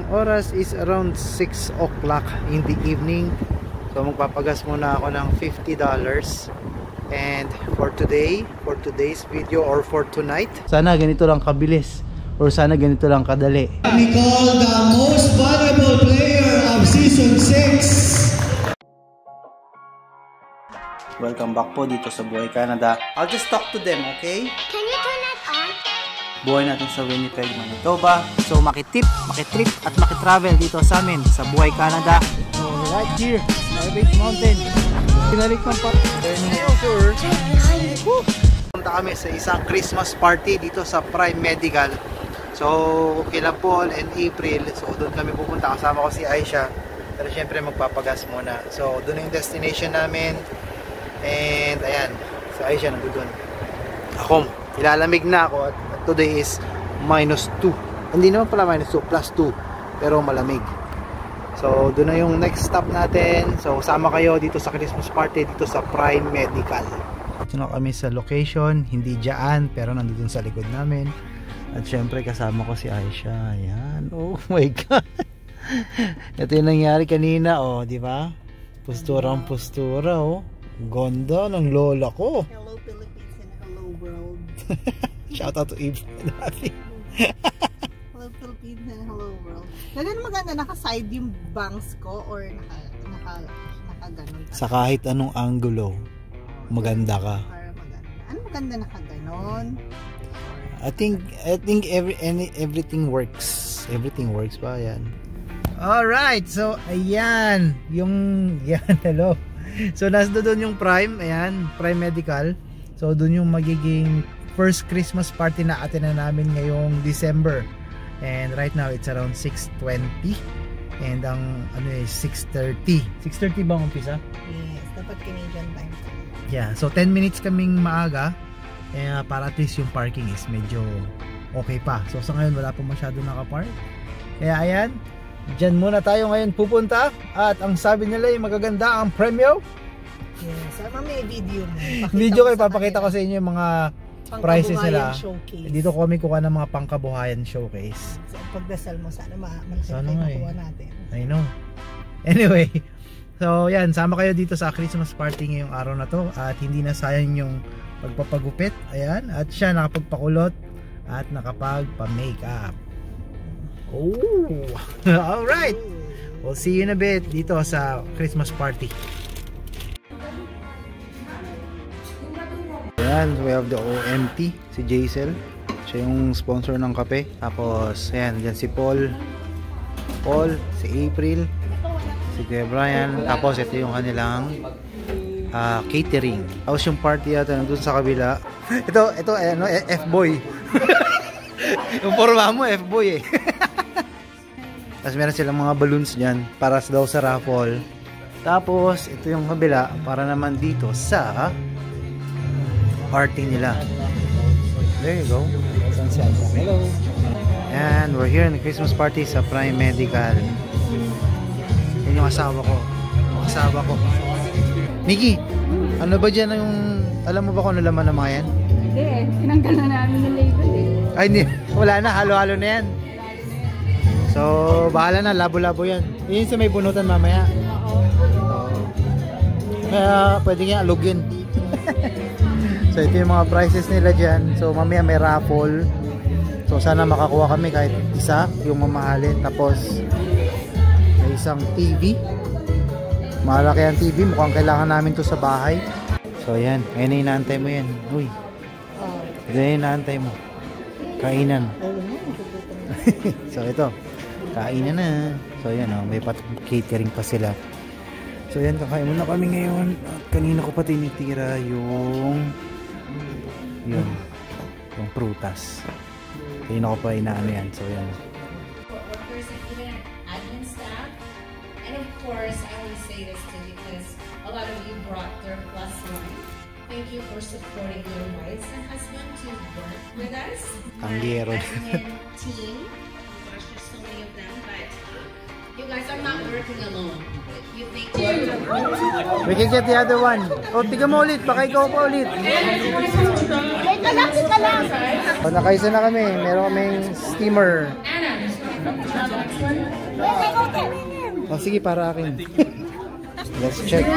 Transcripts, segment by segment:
oras is around 6 o'clock in the evening. So magpapagas muna ako ng $50. And for today's video or for tonight, sana ganito lang kabilis or sana ganito lang kadali. We call the most valuable player of season 6. Welcome back po dito sa Buhay Canada. I'll just talk to them, okay? Can you turn that on? Buhay natin sa Winnipeg, Manitoba. So makitrip at makitravel dito sa amin sa Buhay Canada. So right here, Elevate Mountain. Pinalik ng turning over. Punta kami sa isang Christmas party dito sa Prime Medical. So kila Paul and April. So doon kami pupunta. Kasama ko si Aisha. Pero syempre magpapagas muna. So doon yung destination namin. And ayan, si Aisha nandun. Ako, ilalamig na ako at today is -2. Hindi naman pala -2, +2. Pero malamig. So doon na yung next stop natin. So sama kayo dito sa Christmas party dito sa Prime Medical. Ito na kami sa location. Hindi dyan pero nandun sa likod namin. At syempre kasama ko si Aisha. Ayan. Oh my God. Ito yung nangyari kanina. Oh, di ba? Posturang postura. Oh, ganda ng lola ko. Hello Philippines and hello world. Shout out to Eve. Hello Philippines and hello world. Ganun maganda, naka-side yung bangs ko or naka-ganon. Sa kahit anong angulo, maganda ka. Para maganda. Ano maganda naka-ganon? I think everything works. Everything works pa yan. Alright, so ayan, hello. So nasa doon yung Prime, ayan, Prime Medical. So doon yung magiging first Christmas party na atin na namin ngayong December. And right now it's around 6:20 and ang ano is 6:30. 6:30 ba ang umpisa? Yes, dapat Canadian time. Yeah, so 10 minutes kaming maaga para at least yung parking is medyo okay pa. So sa ngayon wala pa masyado nakapark. Kaya ayan, dyan muna tayo ngayon pupunta at ang sabi nila yung magaganda ang premyo. Yes, mamaya video mo. Video kayo, papakita ko sa inyo yung mga prices nila. Showcase. Dito ko kami kuha ng mga pangkabuhayan showcase. So, pagdasal mo, sana sana nga makuha natin. I know. Anyway, so yan, sama kayo dito sa Christmas party ngayong araw na to at hindi na sayang yung pagpapagupit. Ayan, at siya nakapagpakulot at nakapagpa-makeup. Oh, alright. We'll see you in a bit dito sa Christmas party. Ayan, we have the OMT, si Jaisel. Siya yung sponsor ng kape. Tapos, ayan, dyan si Paul, si April, si Kuya Brian. Tapos, ito yung kanilang catering. Tapos yung party yata nandun sa kabila. Ito, ano, F-boy. Yung forma mo, F-boy eh. Tapos meron silang mga balloons dyan para daw sa raffle. Tapos ito yung kabila para naman dito sa party nila. There you go. Hello. And we're here in the Christmas party sa Prime Medical. Yan yung asawa ko. Nikki, ano ba dyan yung, alam mo ba kung ano laman ng mga yan? Hindi eh, tinanggal na namin yung label eh. Ay hindi, wala na, halo-halo na yan. So, bahala na, labo-labo yan. Yun sa may bunutan mamaya. Kaya pwede kaya alugin. So, ito yung mga prices nila dyan. So, mamaya may raffle. So, sana makakuha kami kahit isa, yung mamahalin. Tapos, may isang TV. Malaki ang TV, mukhang kailangan namin to sa bahay. So, ayan. Ngayon na inaantay mo yan. Uy. Ngayon na inaantay mo. Kainan. So, ito. Kainan na. So, ayan o. May catering pa sila. So, ayan. Kakain muna kami ngayon. At kanina ko pa tinitira yung prutas. Kanina ko pa inaano yan. So, ayan. Workers and even admin staff. And of course, I always say this too because a lot of you brought their plus one. Thank you for supporting your wives and husband to work with us. Tanggero. Admin team. Gosh, there's so many of them, but you guys are not working alone. You think We can get the other one. O, tiga mo ulit. Baka ikaw pa ulit. Ika lang. O, nakaisa na kami. Meron kaming steamer. Oh, sige, para akin. Let's check.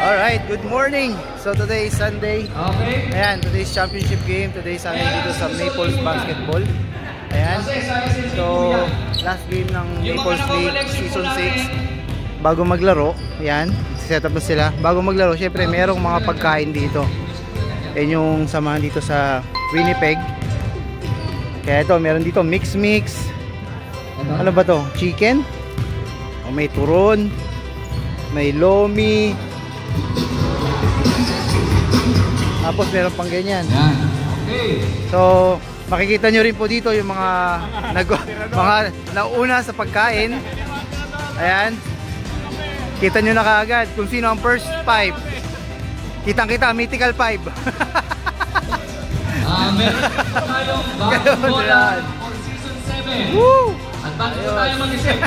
Alright, good morning! So today is Sunday. Okay. Ayan, today's championship game. Today is Sunday dito sa Maples Basketball. Ayan. So, last game ng Maples League Season 6. Bago maglaro, ayan, set up na sila. Bago maglaro, syempre merong mga pagkain dito. Ayan yung samahan dito sa Winnipeg. Kaya ito, meron dito mix. Ano ba to? Chicken? O may turon. May lomi. Tapos meron pang ganyan. Okay. So, makikita nyo rin po dito yung mga nauna sa pagkain. Ayan. Kita nyo na kaagad kung sino ang first 5. Kitang-kita, mythical 5. Meron tayong bagong bola for season 7. Woo! At bago po tayo mag-isip,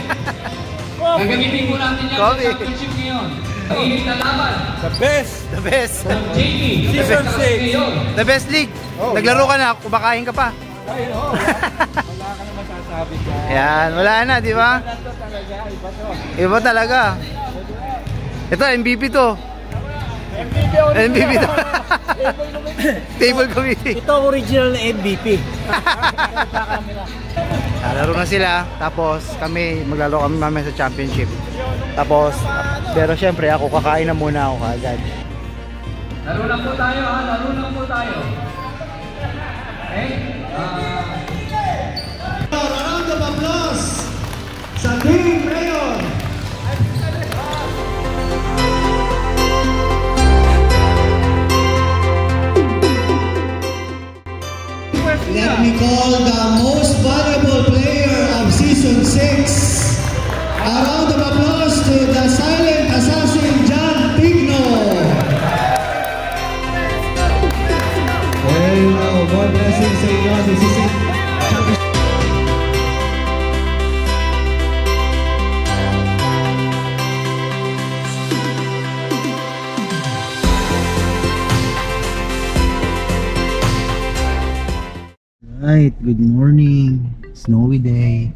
gagamitin po natin yan sa championship ngayon. Mainit na laban. The best. From JP. Season 6. The best league. Naglaro ka na, kumakain ka pa. Wala ka na masasabi dyan. Ayan, wala na, di ba? Ito talaga, iba to. Iba talaga. Ito, MVP to. MVP to. Table committee. Ito original na MVP. Laro na sila. Tapos kami, maglalaro kami mamaya sa championship. Tapos, pero syempre ako, kakain na muna ako kaagad. Laro lang po tayo ha. Laro lang po tayo. Okay? Round of applause sa Team Mayor. Let me call the most valuable player of Season 6. A round of applause to the silent assassin, John Tigno. There you go. God blessing sa inyo. This is it. Right, good morning. Snowy day.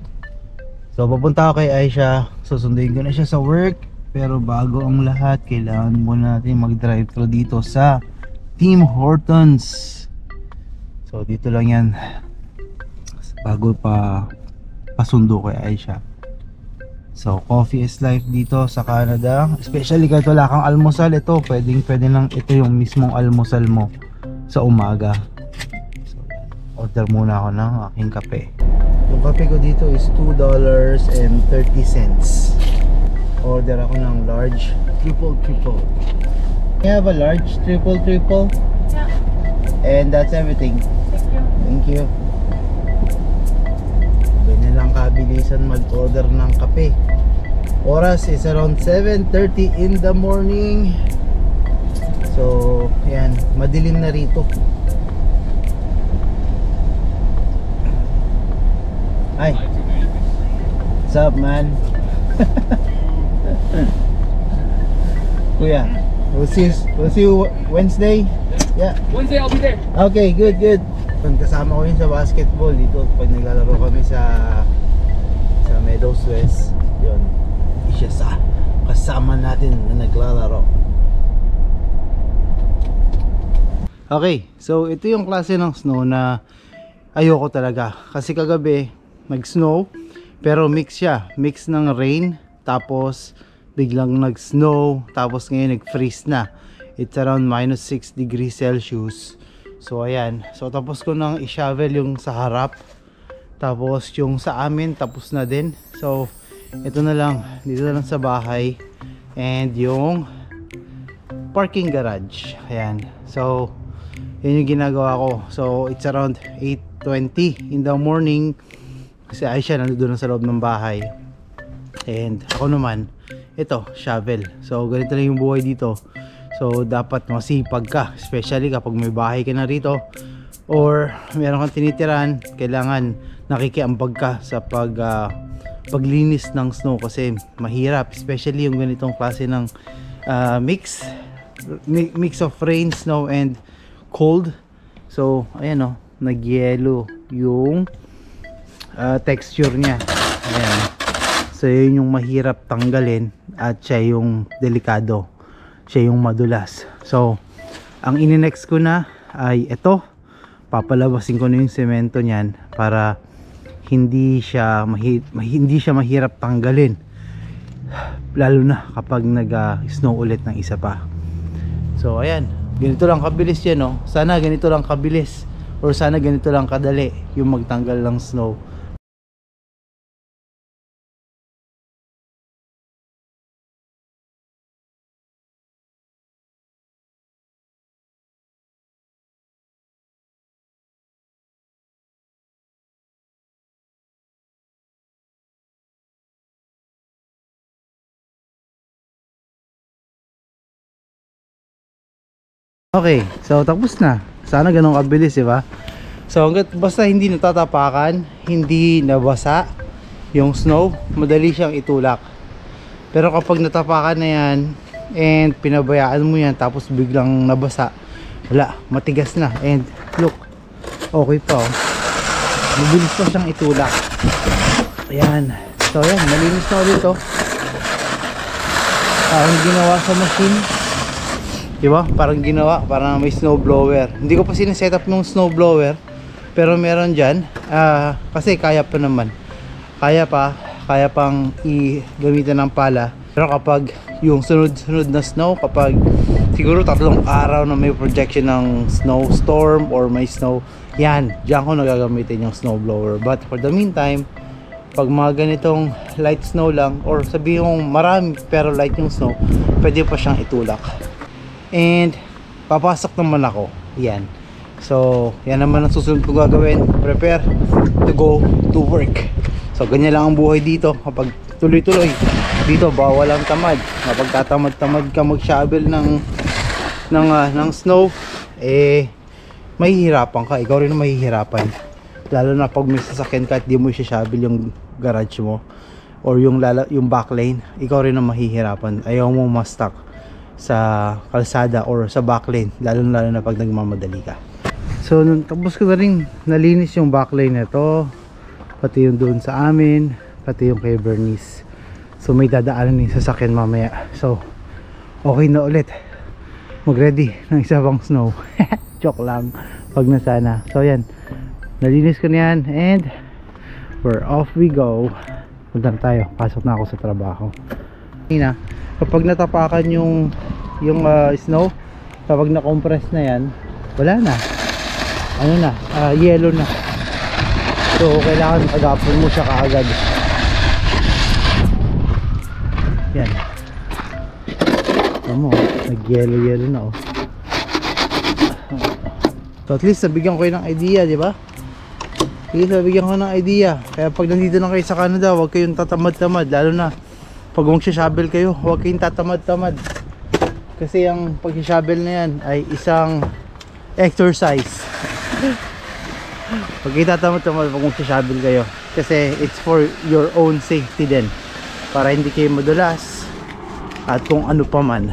So papunta ako kay Aisha. Susunduin ko na siya sa work. Pero bago ang lahat, kailangan muna natin mag-drive thru dito sa Tim Hortons. So dito lang yan. Bago pa pasundo kay Aisha. So coffee is life dito sa Canada. Especially kahit wala kang almusal, ito pwede lang ito yung mismong almusal mo sa umaga. Order muna ako ng aking kape. Yung kape ko dito is $2.30. Order ako ng large triple. You have a large triple? Yeah. And that's everything. Thank you. Ganyan lang kabilisan mag-order ng kape. Oras is around 7:30 in the morning. So, yan, madilim na rito. Hi. What's up, man? Kuya, we'll see you Wednesday. Yeah. Wednesday, I'll be there. Okay, good. Kasama ko yun sa basketball dito pag naglalaro kami sa Meadows West. Yun. Isa sa kasama natin na naglalaro. Okay, so ito yung klase ng snow na ayoko talaga. Kasi kagabi nag-snow, pero mix ng rain, tapos biglang nag-snow, tapos ngayon nag-freeze na. It's around -6 degrees Celsius. So ayan, so tapos ko nang i-shovel yung sa harap, tapos yung sa amin tapos na din. So ito na lang, dito na lang sa bahay, and yung parking garage. Ayan, so yun yung ginagawa ko. So it's around 8:20 in the morning. Kasi Aisha nandoon sa loob ng bahay. And ako naman, ito, shovel. So ganito lang yung buhay dito. So dapat masipag ka, especially kapag may bahay ka na rito or meron kang tinitiran, kailangan nakikiambag ka sa paglinis ng snow kasi mahirap, especially yung ganitong klase ng mix of rain, snow and cold. So ayan o, nagyelo yung texture niya. Ayan. So yun yung mahirap tanggalin at siya yung delikado, siya yung madulas. So ang ininext ko na ay ito, papalabasin ko na yung semento niyan para hindi siya mahirap tanggalin, lalo na kapag nag-snow ulit ng isa pa. So ayan, ganito lang kabilis yan, no? Sana ganito lang kabilis or sana ganito lang kadali yung magtanggal ng snow. Okay, so tapos na. Sana ganun kabilis, diba? So hanggat basta hindi natatapakan, hindi nabasa yung snow, madali siyang itulak. Pero kapag natapakan na yan and pinabayaan mo yan tapos biglang nabasa, wala, matigas na. And look, okay pa, oh. Mabilis pa siyang itulak. Ayan. So ayan, malinis na ulit, oh. Ang ginawa sa machine, diba? Parang ginawa, parang may snow blower. Hindi ko pa sineset up ng snow blower, pero meron dyan. Kasi kaya pa naman. Kaya pang gamitan ng pala. Pero kapag yung sunod-sunod na snow, kapag siguro 3 araw na may projection ng snowstorm or may snow, yan, dyan ko nagagamitin yung snow blower. But for the meantime, pag mga ganitong light snow lang, or sabihin kong marami pero light yung snow, pwede pa siyang itulak. And papasok naman ako. Yan. So yan naman ang susunod ko gagawin. Prepare to go to work. So ganyan lang ang buhay dito. Kapag tuloy-tuloy dito, bawal ang tamad. Kapag tatamad-tamad ka mag-shovel ng snow, eh mahihirapan ka. Ikaw rin mahihirapan. Lalo na pag may sasakyan ka at di mo i-shovel yung garage mo or yung backlane, ikaw rin ang mahihirapan. Ayaw mo ma-stuck sa kalsada or sa backlane, lalo na pag nagmamadali ka. So tapos ko na rin nalinis yung backlane nito, pati yung doon sa amin, pati yung kay Bernice. So may dadaanan yung sasakyan mamaya. So okay na ulit mag-ready ng isa pang snow. Joke lang pag nasana. So yan, nalinis ko na yan and we're off we go. Punta tayo, pasok na ako sa trabaho. Kapag natapakan yung snow, kapag na-compress na yan, wala na, ano na, yellow na. So kailangan agapon mo siya kaagad. Yan, tama, nag-yellow na, oh. So at least nabigyan ko ng idea, di ba? Nabigyan ko ng idea. Kaya pag nandito na kayo sa Canada, huwag kayong tatamad-tamad, lalo na pag magsha-shovel kayo, huwag kayong tatamad-tamad. Kasi ang pag-shovel na yan ay isang exercise. Huwag kayong tatamad-tamad pag magsha-shovel kayo. Kasi it's for your own safety din. Para hindi kayo madulas at kung ano pa man.